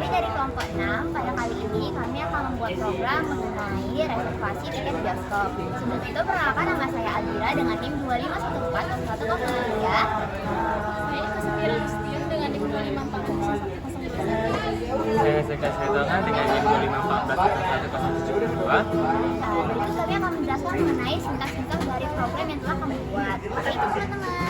Kami dari kelompok 6, pada kali ini kami akan membuat program mengenai reservasi tiket bioskop. Sebelum itu, perkenalkan nama saya Aldira dengan NIM 25140103. Saya Kasmira Rustion dengan NIM 25140103. Saya Seka Sritonga dengan NIM 2514 Berikut kami akan menjelaskan mengenai singkat-singkat dari program yang telah kami buat. Oke, itu teman-teman.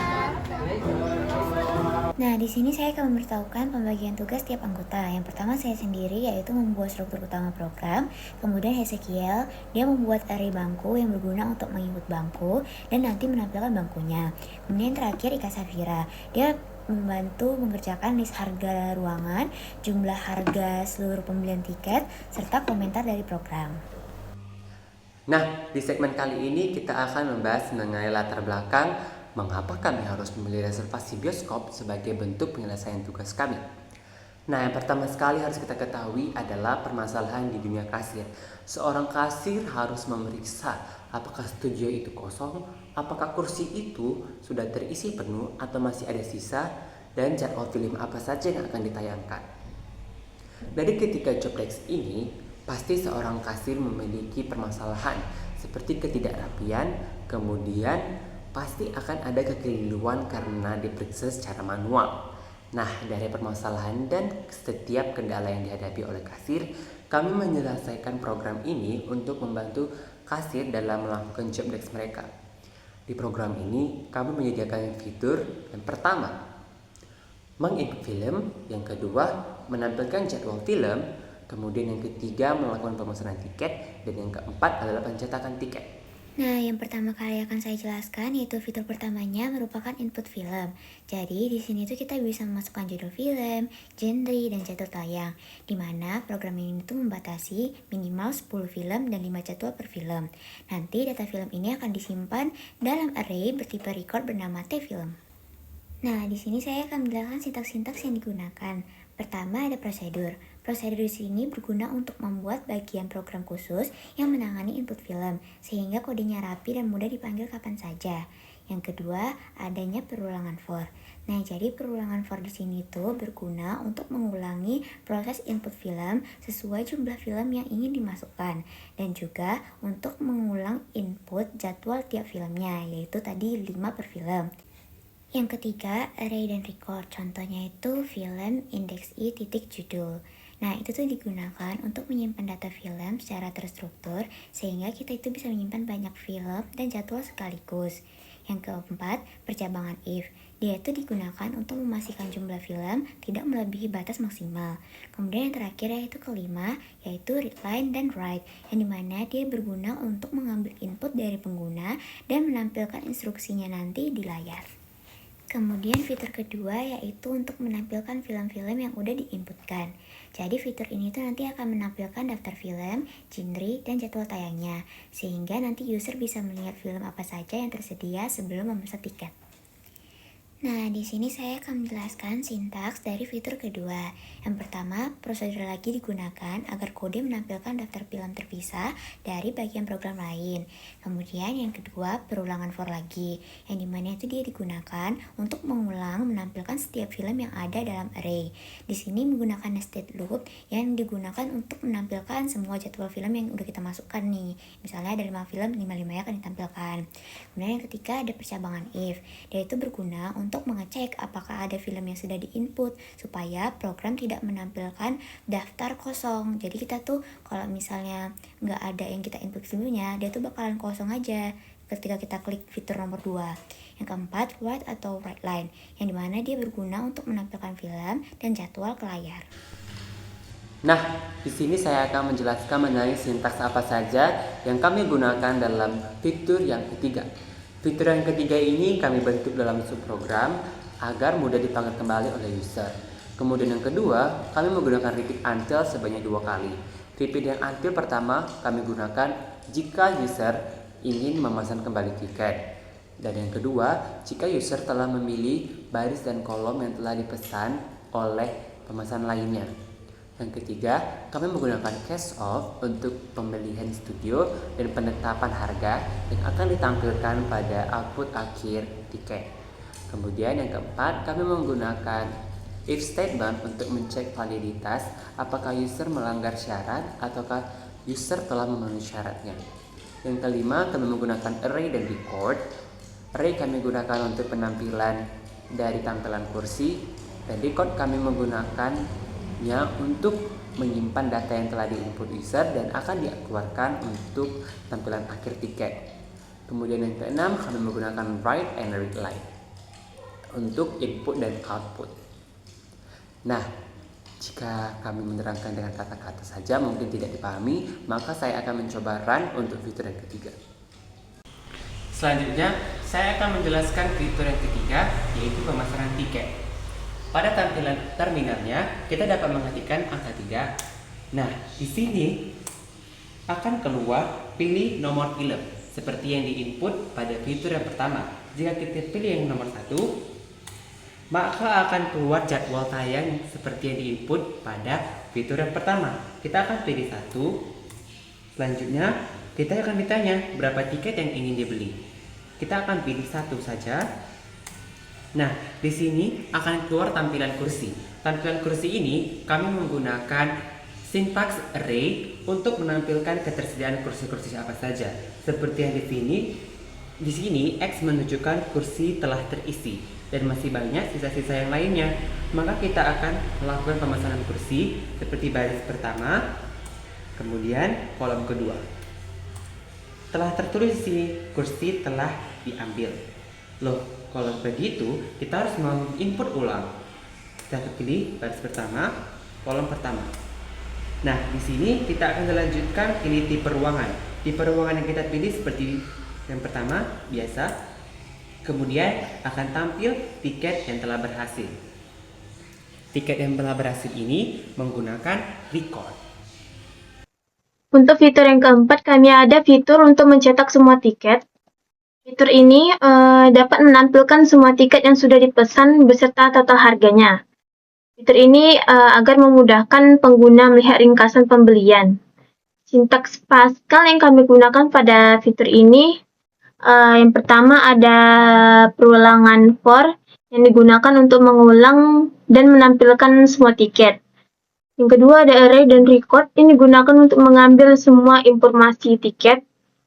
Nah, di sini saya akan memberitahukan pembagian tugas tiap anggota. Yang pertama saya sendiri, yaitu membuat struktur utama program. Kemudian Hezekiel, dia membuat array bangku yang berguna untuk mengikut bangku dan nanti menampilkan bangkunya. Kemudian terakhir Ika Safira, dia membantu mengerjakan list harga ruangan, jumlah harga seluruh pembelian tiket, serta komentar dari program. Nah, di segmen kali ini kita akan membahas mengenai latar belakang mengapa kami harus memilih reservasi bioskop sebagai bentuk penyelesaian tugas kami. Nah, yang pertama sekali harus kita ketahui adalah permasalahan di dunia kasir. Seorang kasir harus memeriksa apakah studio itu kosong, apakah kursi itu sudah terisi penuh atau masih ada sisa, dan jadwal film apa saja yang akan ditayangkan. Dari ketiga job desk ini, pasti seorang kasir memiliki permasalahan seperti ketidakrapian, kemudian pasti akan ada kekeliruan karena diperiksa secara manual. Nah, dari permasalahan dan setiap kendala yang dihadapi oleh kasir, kami menyelesaikan program ini untuk membantu kasir dalam melakukan job desk mereka. Di program ini, kami menyediakan fitur yang pertama, menginput film, yang kedua, menampilkan jadwal film, kemudian yang ketiga, melakukan pemesanan tiket, dan yang keempat adalah pencetakan tiket. Nah, yang pertama kali akan saya jelaskan yaitu fitur pertamanya merupakan input film. Jadi, di sini tuh kita bisa memasukkan judul film, genre, dan jadwal tayang. Di mana program ini tuh membatasi minimal 10 film dan 5 jadwal per film. Nanti data film ini akan disimpan dalam array bertipe record bernama T-film. Nah, di sini saya akan menjelaskan sintaks-sintaks yang digunakan. Pertama ada prosedur. Prosedur di sini berguna untuk membuat bagian program khusus yang menangani input film, sehingga kodenya rapi dan mudah dipanggil kapan saja. Yang kedua, adanya perulangan for. Nah, jadi perulangan for di sini tuh berguna untuk mengulangi proses input film sesuai jumlah film yang ingin dimasukkan, dan juga untuk mengulang input jadwal tiap filmnya, yaitu tadi 5 per film. Yang ketiga, array dan record. Contohnya itu film indeks i titik judul. Nah, itu tuh digunakan untuk menyimpan data film secara terstruktur sehingga kita itu bisa menyimpan banyak film dan jadwal sekaligus. Yang keempat, percabangan if. Dia itu digunakan untuk memastikan jumlah film tidak melebihi batas maksimal. Kemudian yang terakhir yaitu kelima, yaitu read line dan write, yang dimana dia berguna untuk mengambil input dari pengguna dan menampilkan instruksinya nanti di layar. Kemudian fitur kedua yaitu untuk menampilkan film-film yang udah diinputkan. Jadi fitur ini tuh nanti akan menampilkan daftar film, genre, dan jadwal tayangnya, sehingga nanti user bisa melihat film apa saja yang tersedia sebelum memesan tiket. Nah, di sini saya akan menjelaskan sintaks dari fitur kedua. Yang pertama, prosedur lagi digunakan agar kode menampilkan daftar film terpisah dari bagian program lain. Kemudian yang kedua, perulangan for lagi, yang dimana itu dia digunakan untuk mengulang menampilkan setiap film yang ada dalam array. Di sini menggunakan nested loop yang digunakan untuk menampilkan semua jadwal film yang udah kita masukkan nih. Misalnya ada 5 film, 5-5 akan ditampilkan. Kemudian yang ketiga ada percabangan if. Dia itu berguna untuk mengecek apakah ada film yang sudah diinput supaya program tidak menampilkan daftar kosong. Jadi kita tuh kalau misalnya nggak ada yang kita input filmnya, dia tuh bakalan kosong aja ketika kita klik fitur nomor 2. Yang keempat, write atau write line, yang dimana dia berguna untuk menampilkan film dan jadwal ke layar. Nah, di sini saya akan menjelaskan mengenai sintaks apa saja yang kami gunakan dalam fitur yang ketiga. Fitur yang ketiga ini kami bentuk dalam subprogram agar mudah dipanggil kembali oleh user. Kemudian yang kedua, kami menggunakan repeat until sebanyak 2 kali. Repeat yang until pertama kami gunakan jika user ingin memesan kembali tiket. Dan yang kedua, jika user telah memilih baris dan kolom yang telah dipesan oleh pemesan lainnya. Yang ketiga, kami menggunakan cash off untuk pembelian studio dan penetapan harga yang akan ditampilkan pada output akhir tiket. Kemudian yang keempat, kami menggunakan If statement untuk mencek validitas apakah user melanggar syarat ataukah user telah memenuhi syaratnya. Yang kelima, kami menggunakan array dan record. Array kami gunakan untuk penampilan dari tampilan kursi, dan record kami menggunakannya untuk menyimpan data yang telah diinput user dan akan dikeluarkan untuk tampilan akhir tiket. Kemudian yang keenam, kami menggunakan write and read line untuk input dan output. Nah, jika kami menerangkan dengan kata-kata saja mungkin tidak dipahami, maka saya akan mencoba run untuk fitur yang ketiga. Selanjutnya, saya akan menjelaskan fitur yang ketiga, yaitu pemasaran tiket. Pada tampilan terminalnya, kita dapat mengetikkan angka 3. Nah, di sini akan keluar pilih nomor film, seperti yang diinput pada fitur yang pertama. Jika kita pilih yang nomor 1, maka akan keluar jadwal tayang seperti yang diinput pada fitur yang pertama. Kita akan pilih 1. Selanjutnya, kita akan ditanya berapa tiket yang ingin dibeli. Kita akan pilih 1 saja. Nah, di sini akan keluar tampilan kursi. Tampilan kursi ini kami menggunakan syntax array untuk menampilkan ketersediaan kursi-kursi apa saja. Seperti yang di sini X menunjukkan kursi telah terisi dan masih banyak sisa-sisa yang lainnya. Maka kita akan melakukan pemesanan kursi seperti baris pertama, kemudian kolom kedua. Telah tertulis di sini kursi telah diambil. Loh, kalau begitu kita harus menginput ulang. Kita pilih baris pertama, kolom pertama. Nah, di sini kita akan melanjutkan pilih tipe ruangan. Tipe ruangan yang kita pilih seperti yang pertama, biasa. Kemudian akan tampil tiket yang telah berhasil. Tiket yang telah berhasil ini menggunakan record. Untuk fitur yang keempat, kami ada fitur untuk mencetak semua tiket. Fitur ini dapat menampilkan semua tiket yang sudah dipesan beserta total harganya. Fitur ini agar memudahkan pengguna melihat ringkasan pembelian. Sintaks Pascal yang kami gunakan pada fitur ini, yang pertama ada perulangan for yang digunakan untuk mengulang dan menampilkan semua tiket. Yang kedua ada array dan record yang digunakan untuk mengambil semua informasi tiket.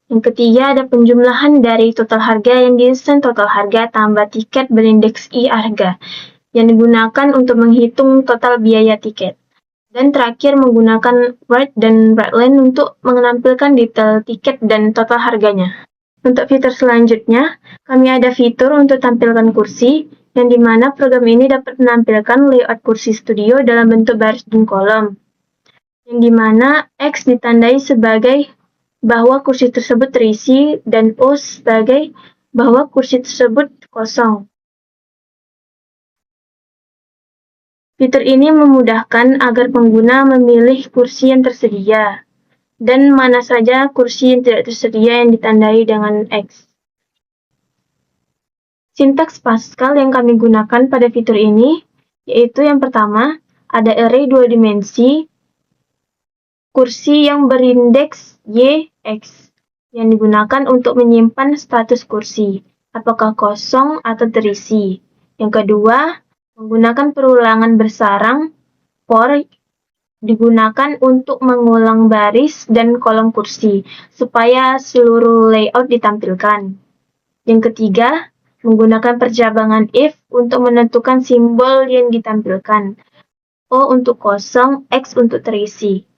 Yang ketiga ada penjumlahan dari total harga yang diisen total harga tambah tiket berindeks I harga yang digunakan untuk menghitung total biaya tiket. Dan terakhir menggunakan write dan write line untuk menampilkan detail tiket dan total harganya. Untuk fitur selanjutnya, kami ada fitur untuk tampilkan kursi, yang dimana program ini dapat menampilkan layout kursi studio dalam bentuk baris dan kolom. Yang dimana X ditandai sebagai bahwa kursi tersebut terisi dan O sebagai bahwa kursi tersebut kosong. Fitur ini memudahkan agar pengguna memilih kursi yang tersedia dan mana saja kursi yang tidak tersedia yang ditandai dengan X. Sintaks Pascal yang kami gunakan pada fitur ini yaitu yang pertama ada array 2 dimensi kursi yang berindeks Y, X yang digunakan untuk menyimpan status kursi, apakah kosong atau terisi. Yang kedua, menggunakan perulangan bersarang for digunakan untuk mengulang baris dan kolom kursi supaya seluruh layout ditampilkan. Yang ketiga, menggunakan percabangan if untuk menentukan simbol yang ditampilkan. O untuk kosong, X untuk terisi.